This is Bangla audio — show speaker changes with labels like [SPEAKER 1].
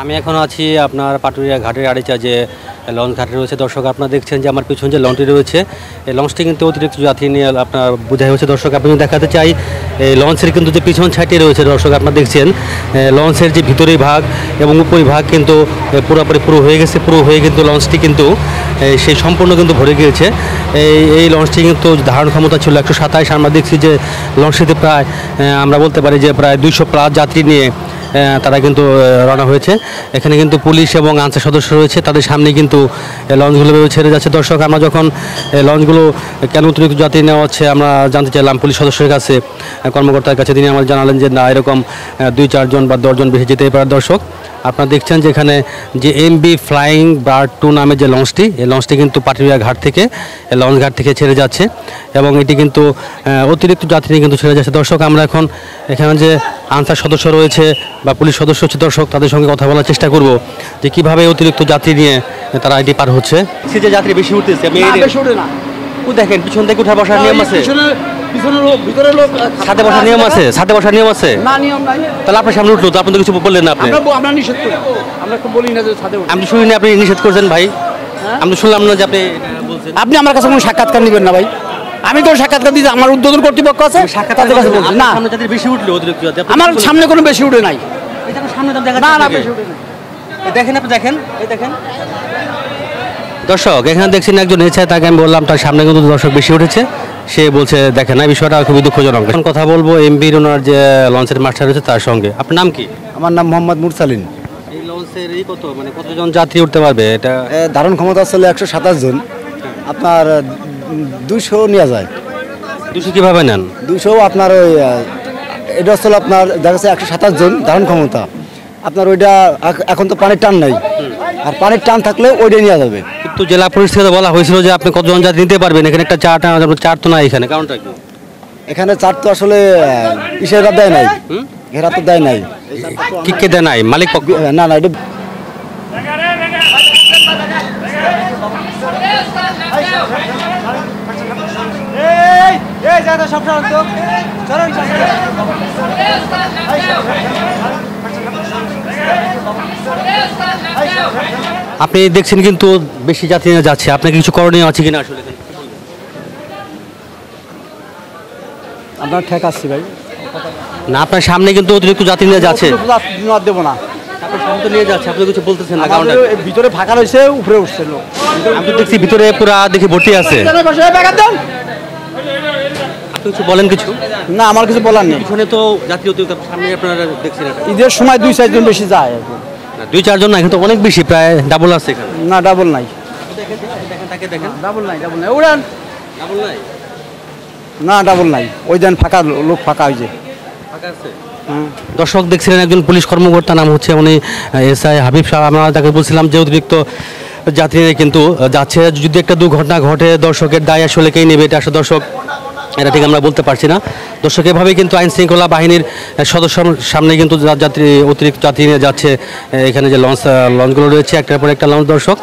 [SPEAKER 1] আমি এখন আছি আপনার পাটুরিয়া ঘাটের আড়িচা যে লঞ্চ ঘাটে রয়েছে। দর্শক আপনারা দেখছেন যে আমার পিছনে যে লঞ্চটি রয়েছে, এই লঞ্চটি কিন্তু অতিরিক্ত যাত্রী নিয়ে আপনার বোঝাই হয়েছে। দর্শক আপনি দেখাতে চাই এই লঞ্চের কিন্তু যে পিছন সাইডে রয়েছে দর্শক আপনারা দেখছেন লঞ্চের যে ভিতরের ভাগ এবং উপরি ভাগ কিন্তু পুরো হয়ে গেছে। পুরো হয়ে কিন্তু লঞ্চটি কিন্তু সেই সম্পূর্ণ কিন্তু ভরে গিয়েছে। এই লঞ্চটি কিন্তু ধারণ ক্ষমতা ছিল 127। আমরা দেখছি যে লঞ্চটিতে প্রায় আমরা বলতে পারি যে প্রায় 200+ যাত্রী নিয়ে তারা কিন্তু রওনা হয়েছে। এখানে কিন্তু পুলিশ এবং আনসার সদস্য রয়েছে, তাদের সামনে কিন্তু লঞ্চগুলো ছেড়ে যাচ্ছে। দর্শক আমরা যখন লঞ্চগুলো কেন অতিরিক্ত যাত্রী নেওয়া হচ্ছে আমরা জানতে চাইলাম পুলিশ সদস্যের কাছে, কর্মকর্তার কাছে। তিনি আমাদের জানালেন যে না, এরকম 2-4 জন বা 10 জন বেশি যেতেই পারে। দর্শক আপনারা দেখছেন যে এখানে যে MV ফ্লাইং বার্ড 2 নামে যে লঞ্চটি, এই লঞ্চটি কিন্তু পাটুরিয়া ঘাট থেকে লঞ্চ ঘাট থেকে ছেড়ে যাচ্ছে এবং এটি কিন্তু অতিরিক্ত যাত্রী কিন্তু ছেড়ে যাচ্ছে। দর্শক আমরা এখন এখানে যে আনসার সদস্য রয়েছে বা পুলিশ সদস্য হচ্ছে দর্শক, তাদের সঙ্গে কথা বলার চেষ্টা করব যে কীভাবে অতিরিক্ত যাত্রী নিয়ে তারা এটি পার হচ্ছে। সে যে যাত্রী বেশি উঠতেছে দেখেন পিছন থেকে উঠা বসার নিয়ম আছে, সাথে বসার নিয়ম আছে, সাথে বসার নিয়ম আছে না? নিয়ম নাই। তাহলে আপনার সামনে উঠলো তো আপনি তো কিছু বললেন না। আমরা নিষেধ করি, আমরা তো বলি না যে সাথে। আমি শুনিনি আপনি নিষেধ করছেন ভাই, আমি শুনলাম না যে আপনি বলছেন।
[SPEAKER 2] আপনি আমার কাছে কোনো সাক্ষাৎকার নেবেন না ভাই, আমি তো সাক্ষাৎকার দিতে আমার উদ্বোধন কর্তৃপক্ষ আছে, সাক্ষাৎকার কাছে বলছি না।
[SPEAKER 1] সামনে যাত্রী বেশি উঠলো, অতিরিক্ত যাত্রী
[SPEAKER 2] আমার সামনে কোনো বেশি উঠে নাই।
[SPEAKER 1] এটা সামনে দেখা
[SPEAKER 2] না না বেশি উঠে নাই।
[SPEAKER 1] দেখেন আপনি দেখেন, এই দেখেন দর্শক এখানে দেখছেন একজন এসে, তাকে আমি বললাম তার সামনে কিন্তু দর্শক বেশি উঠেছে। সে বলছে দেখেন না, বিষয়টা খুবই দুঃখজনক। এখন কথা বলবো MVর ওনার যে লঞ্চের মাস্টার রয়েছে তার সঙ্গে। আপনার নাম কি?
[SPEAKER 2] আমার নাম মোহাম্মদ মুরসালিন।
[SPEAKER 1] এই লঞ্চের এই কতজন যাত্রী উঠতে পারবে? এটা
[SPEAKER 2] ধারণ ক্ষমতা আসলে 127 জন। আপনার 200 নেওয়া যায়।
[SPEAKER 1] 200 কীভাবে নেন?
[SPEAKER 2] 200 আপনার ওই এটা আসলে আপনার দেখা যাচ্ছে 127 জন ধারণ ক্ষমতা। আপনার ওইটা এখন তো পানির টান নাই, আর পানির টান থাকলে ওইটাই নেওয়া যাবে।
[SPEAKER 1] কিন্তু জেলা পরিষদে বলা হয়েছিল যে আপনি কতজন যাত্রী নিতে পারবেন। এখানে একটা চার তো নাই এখানে, কারণটা কি?
[SPEAKER 2] এখানে চার তো আসলে ইসেরা দেয় নাই, এরা তো দেয় নাই।
[SPEAKER 1] কে দেয় নাই? মালিক পক্ষ?
[SPEAKER 2] না না, এটা
[SPEAKER 1] আপনি দেখছেন কিন্তু বেশি যাত্রী যাচ্ছে, আপনার কিছু করণীয় আছে কিনা? আসলে
[SPEAKER 2] আপনার ঠেক আসছি ভাই
[SPEAKER 1] না, আপনার সামনে কিন্তু অতিরিক্ত যাত্রী নিয়ে যাচ্ছে।
[SPEAKER 2] দেবো না,
[SPEAKER 1] সামনে নিয়ে যাচ্ছে, আপনি কিছু বলতেছেন না। কারণ
[SPEAKER 2] ভিতরে ফাঁকা রয়েছে, উপরে উঠছে লোক।
[SPEAKER 1] আমি তো দেখছি ভিতরে পুরা দেখি ভর্তি আছে। আপনি কিছু বলেন? কিছু
[SPEAKER 2] না, আমার কিছু বলার নেই।
[SPEAKER 1] পিছনে তো যাত্রী অতিরিক্ত, সামনে আপনারা দেখছেন
[SPEAKER 2] ঈদের সময় 2-4 জন বেশি যায়।
[SPEAKER 1] 2-4 জন না, কিন্তু অনেক বেশি, প্রায় ডাবল আছে এখানে।
[SPEAKER 2] না ডাবল নাই,
[SPEAKER 1] দেখেন
[SPEAKER 2] ডাবল নাই, ডাবল নাই, উড়ান
[SPEAKER 1] ডাবল নাই,
[SPEAKER 2] না ডাবল নাই। ওই দেন ফাঁকা লোক, ফাঁকা হয়েছে,
[SPEAKER 1] ফাঁকা আছে। দর্শক দেখছিলেন একজন পুলিশ কর্মকর্তা, নাম হচ্ছে উনি SI হাবিব সাহেব। আমরা তাকে বলছিলাম যে অতিরিক্ত যাত্রীরা কিন্তু যাচ্ছে, যদি একটা দুর্ঘটনা ঘটে দর্শকের দায় আসলে কেই নেবে? এটা আসলে দর্শক এটা ঠিক আমরা বলতে পারছি না। দর্শক এভাবেই কিন্তু আইন শৃঙ্খলা বাহিনীর সদস্যর সামনে কিন্তু অতিরিক্ত যাত্রী নিয়ে যাচ্ছে। এখানে যে লঞ্চগুলো রয়েছে একটার পর একটা লঞ্চ। দর্শক